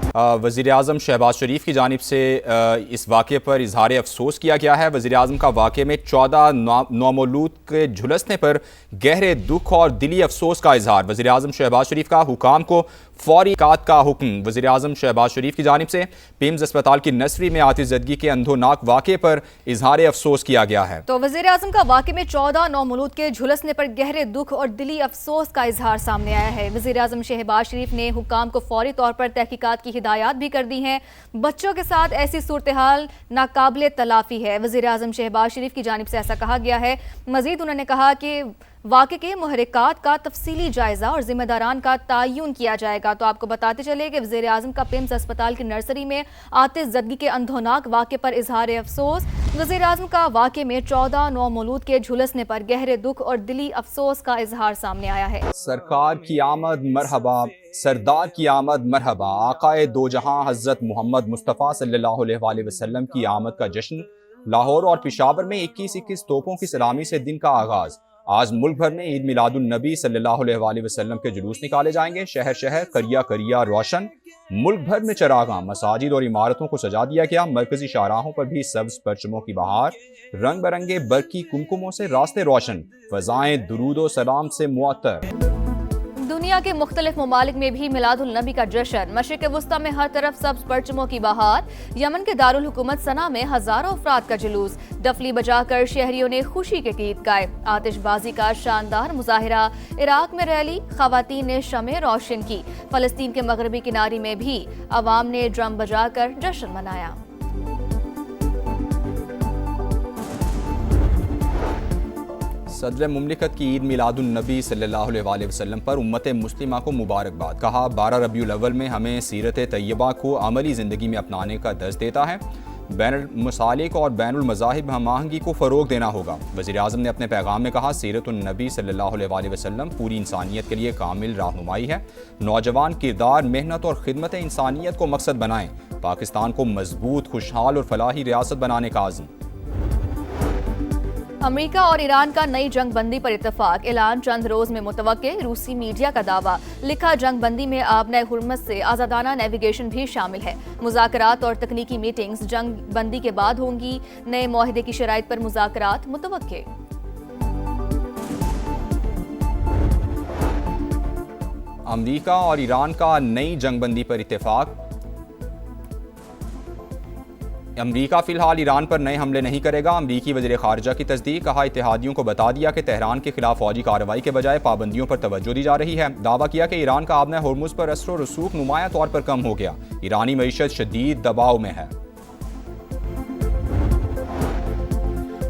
वज़ीर-ए-आज़म शहबाज शरीफ की जानिब से इस वाक़े पर इजहार अफसोस किया गया है। वज़ीर-ए-आज़म का वाक़े में 14 नौमौलूद के झुलसने पर गहरे दुख और दिली अफसोस का इजहार। वज़ीर-ए-आज़म शहबाज शरीफ का हुकाम को फौरी कात का हुक्म। वज़ीर-ए-आज़म शहबाज शरीफ की जानिब से पिम्स अस्पताल की नर्सरी में आतिशज़दगी के अंधोनाक वाक़े पर इजहार अफसोस किया गया है। तो वज़ीर-ए-आज़म का वाक़े में 14 नौमौलूद के झुलसने पर गहरे दुख और दिली अफसोस का इजहार सामने आया है। वज़ीर-ए-आज़म शहबाज शरीफ ने हुकाम को फौरी तौर पर तहकीकात की हिदायत भी कर दी हैं। बच्चों के साथ ऐसी सूरत हाल नाकाबिले तलाफी है। वज़ीर-ए-आज़म शहबाज शरीफ की जानिब से ऐसा कहा गया है। मज़ीद उन्होंने कहा कि वाक़े के मुहर्रिकात का तफसीली जायज़ा और ज़िम्मेदारान का तयन किया जाएगा। तो आपको बताते चले कि वज़ीर-ए-आज़म का पिम्स अस्पताल की नर्सरी में आतिशज़दगी के अंधोनाक वाक़े पर इजहार अफसोस। वज़ीर-ए-आज़म का वाक़े में 14 नौमौलूद के झुलसने पर गहरे दुख और दिली अफसोस का इजहार सामने आया है। सरकार की आमद मरहबा, सरदार की आमद मरहबा, आकाए दो जहां हज़रत मोहम्मद मुस्तफ़ा सल्लल्लाहु अलैहि वसल्लम की आमद का जश्न। लाहौर और पेशावर में 21-21 तोपों की सलामी से दिन का आगाज़। आज मुल्क भर में ईद मिलादुन नबी सल्लल्लाहु अलैहि वसल्लम के जुलूस निकाले जाएंगे। शहर शहर करिया करिया रोशन, मुल्क भर में चरागाह, मसाजिद और इमारतों को सजा दिया गया। मरकजी शाहराहों पर भी सब्ज परचमों की बहार, रंग बिरंगे बरकी कुमकुमों से रास्ते रोशन, फजाएं दुरूदो सलाम से मुअत्तर। दुनिया के मुख्तलिफ ममालिक में भी मिलादुल नबी का जश्न। मशरिक़ वुस्ता में हर तरफ सब्ज परचमों की बहार। यमन के दारुल हुकूमत सना में हजारों अफराद का जुलूस। डफली बजाकर शहरियों ने खुशी के गीत गाए। आतिशबाजी का शानदार मुजाहिरा। इराक में रैली, खवातीन ने शमें रोशन की। फलस्तीन के मगरबी किनारे में भी अवाम ने ड्रम बजाकर जश्न मनाया। सदर मुमलिकत की ईद मिलादुन नबी सल्लल्लाहु अलैहि वसल्लम पर उम्मत मुस्लिमा को मुबारकबाद। कहा 12 रबीउल अव्वल में हमें सीरत तैयबा को अमली ज़िंदगी में अपनाने का दर्ज देता है। बैनुल मसालिक और बैनुल मज़ाहिब हमआहंगी को फ़रोग देना होगा। वज़ीर-ए-आज़म ने अपने पैगाम में कहा सीरतुन नबी सल्लल्लाहु अलैहि वसल्लम पूरी इंसानियत के लिए कामिल रहनुमाई है। नौजवान किरदार, मेहनत और खिदमत इंसानियत को मकसद बनाएं। पाकिस्तान को मजबूत, खुशहाल और फलाही रियासत बनाने का आज़म। अमेरिका और ईरान का नई जंग बंदी पर इत्तेफाक। ऐलान चंद रोज में मुतवक्के। रूसी मीडिया का दावा। लिखा जंग बंदी में आबना हुर्मस से आज़ादाना नेविगेशन भी शामिल है। मुज़ाकरात और तकनीकी मीटिंग्स जंग बंदी के बाद होंगी। नए मुआहदे की शराइत पर मुज़ाकरात मुतवक्के। अमेरिका और ईरान का नई जंग बंदी पर इत्तेफाक। अमरीका फिलहाल ईरान पर नए हमले नहीं करेगा। अमरीकी वज़ीर ख़ारिजा की तस्दीक। कहा इत्तेहादियों को बता दिया कि तेहरान के खिलाफ फौजी कार्रवाई के बजाय पाबंदियों पर तवज्जो दी जा रही है। दावा किया कि ईरान का आबना हुर्मुज़ पर असर और रसूख नुमाया तौर पर कम हो गया। ईरानी मईशत शदीद दबाव में है।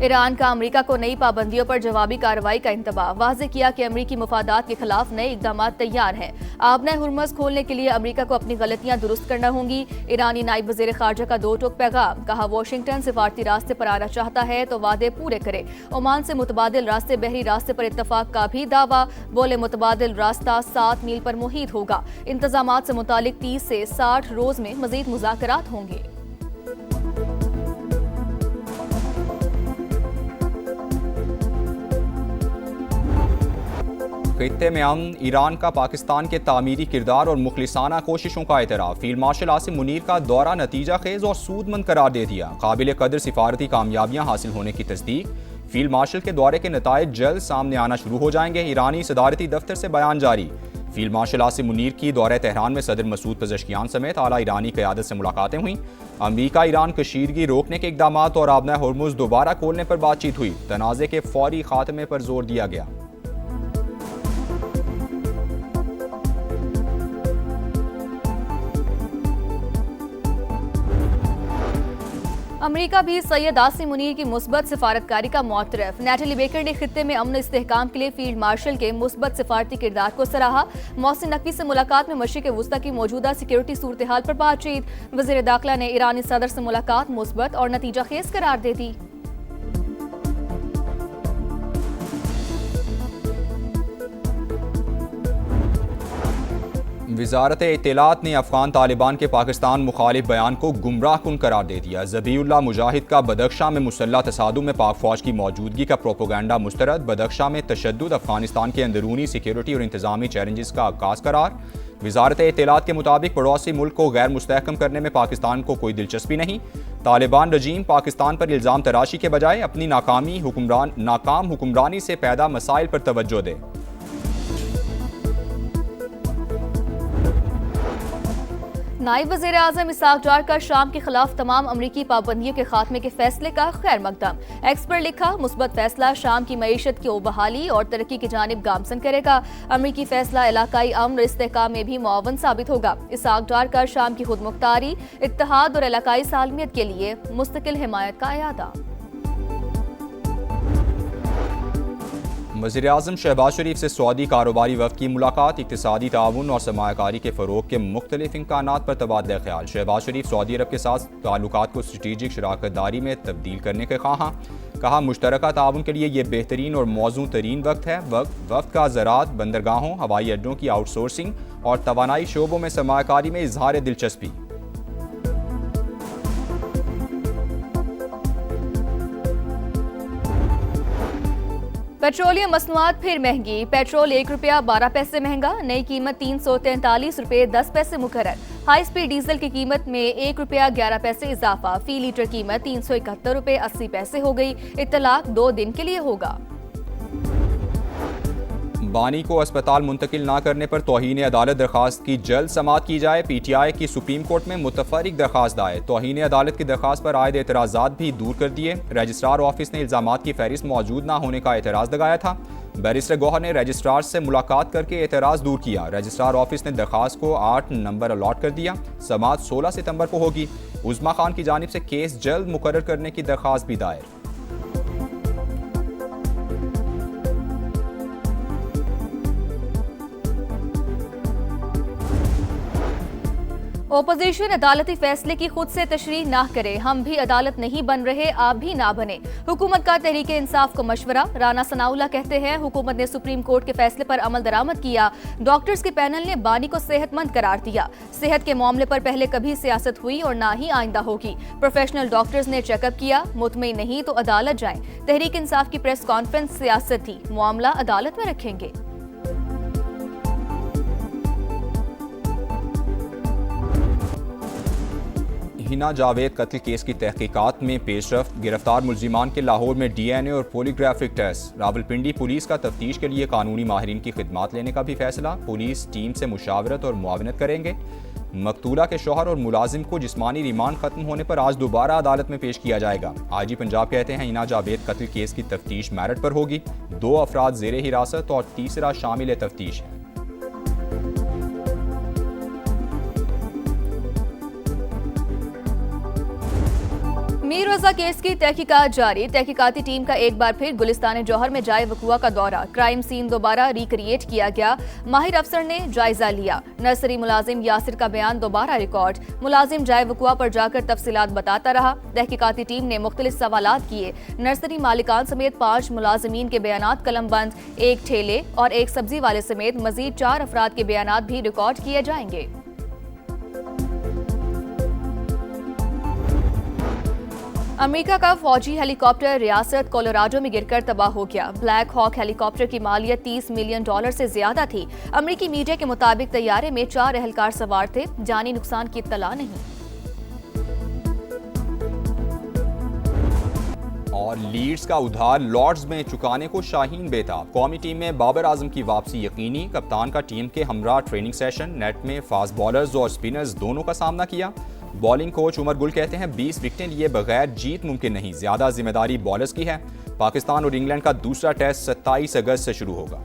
ईरान का अमेरिका को नई पाबंदियों पर जवाबी कार्रवाई का इंतबाह। वाज़े किया कि अमरीकी मुफादात के खिलाफ नए इकदाम तैयार हैं। आबना हुर्मुज़ खोलने के लिए अमरीका को अपनी गलतियां दुरुस्त करना होंगी। ईरानी नायब वज़ीर ख़ारिजा का दो टोक पैगाम। कहा वाशिंगटन सिफारती रास्ते पर आना चाहता है तो वादे पूरे करे। ओमान से मुतबादिल रास्ते, बहरी रास्ते पर इत्तफाक का भी दावा। बोले मुतबादिल रास्ता 7 मील पर मुहित होगा। इंतजामात से मुतालिक 30 से 60 रोज में मजीद मुज़ाकरात होंगे। खित्ते में अमन, ईरान का पाकिस्तान के तामीरी किरदार और मुखलिसाना कोशिशों का एतराफ़। फील्ड मार्शल आसिम मुनीर का दौरा नतीजा खेज और सूदमंद करार दे दिया। काबिल कदर सिफारती कामयाबियां हासिल होने की तस्दीक। फील्ड मार्शल के दौरे के नताइज जल्द सामने आना शुरू हो जाएंगे। ईरानी सदारती दफ्तर से बयान जारी। फील्ड मार्शल आसिम मुनीर की दौरे तेहरान में सदर मसूद पज़ेश्कियान समेत आला ईरानी क़यादत से मुलाकातें हुई। अमरीका ईरान कशीदगी रोकने के इकदाम और आबना हुर्मुज़ दोबारा खोलने पर बातचीत हुई। तनाज़े के फौरी खात्मे पर जोर दिया गया। अमेरिका भी सैयद आसिम मुनीर की मुस्बत सिफारतकारी का मुअतरफ। नैटली बेकर ने खित्ते में अमन इस्तेहकाम के लिए फील्ड मार्शल के मुस्बत सिफारती किरदार को सराहा। मोहसिन नकवी से मुलाकात में मशरिक़ वुस्ता की मौजूदा सिक्योरिटी सूरत हाल पर बातचीत। वज़ीर दाखिला ने ईरानी सदर से मुलाकात मुस्बत और नतीजा खेज करार दे दी। वजारत इत्तलात ने अफगान तालिबान के पाकिस्तान मुखालिफ बयान को गुमराह कुन करार दे दिया। ज़बीउल्लाह मुजाहिद का बदख्शां में मुसल्लह तसादुम में पाक फौज की मौजूदगी का प्रोपोगंडा मुस्तरद। बदख्शां में तशद्दुद अफगानिस्तान के अंदरूनी सिक्योरिटी और इंतजामी चैलेंजेस का आगाज़ करार। वजारत इत्तलात के मुताबिक पड़ोसी मुल्क को गैर मुस्तहकम करने में पाकिस्तान को कोई दिलचस्पी नहीं। तालिबान रजीम पाकिस्तान पर इल्ज़ाम तराशी के बजाय अपनी नाकाम हुक्मरानी से पैदा मसाइल पर तवज्जो दे। नायब वज़ीर आज़म इसहाक डार का शाम के खिलाफ तमाम अमरीकी पाबंदियों के खात्मे के फैसले का खैर मकदम। एक्स पर लिखा, मुस्बत फैसला शाम की मईशत की बहाली और तरक्की की जानिब गामजन करेगा। अमरीकी फैसला इलाकाई अमन इस्तेहकाम में भी मुआवन साबित होगा। इसहाक डार का शाम की खुद मुख्तारी, इत्तेहाद और इलाकाई सालमियत के लिए मुस्तकिल हिमायत का इरादा। वज़ीर-ए-आज़म शहबाज शरीफ से सऊदी कारोबारी वफ़द की मुलाकात। इक़्तिसादी ताउन और सरमायाकारी के फ़रोग़ के मुख्तलिफ इम्कानात पर तबादला ख्याल। शहबाज शरीफ सऊदी अरब के साथ ताल्लुकात को स्ट्रेटेजिक शराकत दारी में तब्दील करने के ख्वाहां। कहा, मुश्तरका ताउन के लिए ये बेहतरीन और मौजू तरीन वक्त है। वफ़द का ज़राअत, बंदरगाहों, हवाई अड्डों की आउटसोर्सिंग और तवानाई शोबों में सरमायाकारी में इजहार दिलचस्पी। पेट्रोलियम मसनूआत फिर महंगी। पेट्रोल 1 रुपया 12 पैसे महंगा, नई कीमत 343 रुपये 10 पैसे मुकर्रर। हाई स्पीड डीजल की कीमत में 1 रुपया 11 पैसे इजाफा। फी लीटर कीमत 371 रुपये 80 पैसे हो गई। इत्तलाक 2 दिन के लिए होगा। बानी को अस्पताल मुंतकिल न करने पर तौहीन अदालत दरखास्त की जल्द समाअत की जाए। PTI की सुप्रीम कोर्ट में मुतफर्रिक दरखास्त दायर। तौहीन अदालत की दरखास्त पर आयद एतराज़ात भी दूर कर दिए। रजिस्ट्रार ऑफिस ने इल्ज़ामात की फहरिस्त मौजूद न होने का एतराज़ लगाया था। बैरिस्टर गौहर ने रजिस्ट्रार से मुलाकात करके एतराज़ दूर किया। रजिस्ट्रार ऑफिस ने दरखास्त को 8 नंबर अलॉट कर दिया। समाअत 16 सितंबर को होगी। उज़मा खान की जानिब से केस जल्द मुकर्रर करने की दरखास्त भी दायर। ओपोजिशन अदालती फैसले की खुद से तशरीह ना करे। हम भी अदालत नहीं बन रहे, आप भी ना बने। हुकूमत का तहरीक इंसाफ को मशवरा। राना सनाउल्लाह कहते हैं, हुकूमत ने सुप्रीम कोर्ट के फैसले पर अमल दरामद किया। डॉक्टर्स के पैनल ने बानी को सेहतमंद करार दिया। सेहत के मामले पर पहले कभी सियासत हुई और ना ही आइंदा होगी। प्रोफेशनल डॉक्टर्स ने चेकअप किया, मुतमईन नहीं तो अदालत जाएं। तहरीक इंसाफ की प्रेस कॉन्फ्रेंस सियासत थी, मामला अदालत में रखेंगे। हिना जावेद कत्ल केस की तहकीकात में पेशरफ्त। गिरफ्तार मुल्जिमान के लाहौर में DNA और पॉलीग्राफिक टेस्ट। रावलपिंडी पुलिस का तफ्तीश के लिए कानूनी माहिरीन की खिदमात लेने का भी फैसला। पुलिस टीम से मुशावरत और मुआवनत करेंगे। मकतूला के शौहर और मुलाजिम को जिस्मानी रिमांड खत्म होने पर आज दोबारा अदालत में पेश किया जाएगा। IG पंजाब कहते हैं, हिना जावेद कत्ल केस की तफ्तीश मेरिट पर होगी। 2 अफराद ज़ेरे हिरासत और तीसरा शामिल तफ्तीश है। मीर रजा केस की तहकीकात जारी। तहकीकाती टीम का एक बार फिर गुलिस्तान जौहर में जाए वकुआ का दौरा। क्राइम सीन दोबारा रिक्रिएट किया गया। माहिर अफसर ने जायजा लिया। नर्सरी मुलाजिम यासिर का बयान दोबारा रिकॉर्ड। मुलाजिम जाए वकुआ पर जाकर तफसीलात बताता रहा। तहकीकाती टीम ने मुख्तलिफ सवालात किए। नर्सरी मालिकान समेत 5 मुलाजिमीन के बयानात कलमबंद, 1 ठेले और 1 सब्जी वाले समेत मजीद 4 अफराद के बयानात भी रिकॉर्ड किए जाएंगे। अमेरिका का फौजी हेलीकॉप्टर रियासत कोलोराडो में गिरकर तबाह हो गया। ब्लैक हॉक हेलीकॉप्टर की मालियत $30 मिलियन से ज्यादा थी। अमेरिकी मीडिया के मुताबिक तैयारे में 4 एहलकार सवार थे। जानी नुकसान की इत्तला नहीं। और लीड्स का उधार लॉर्ड्स में चुकाने को शाहीन बेताब। कौमी टीम में बाबर आजम की वापसी यकीनी। कप्तान का टीम के हमरा ट्रेनिंग सेशन। नेट में फास्ट बॉलर्स और स्पिनर्स दोनों का सामना किया। बॉलिंग कोच उमर गुल कहते हैं, 20 विकेटें लिए बगैर जीत मुमकिन नहीं। ज्यादा जिम्मेदारी बॉलर्स की है। पाकिस्तान और इंग्लैंड का दूसरा टेस्ट 27 अगस्त से शुरू होगा।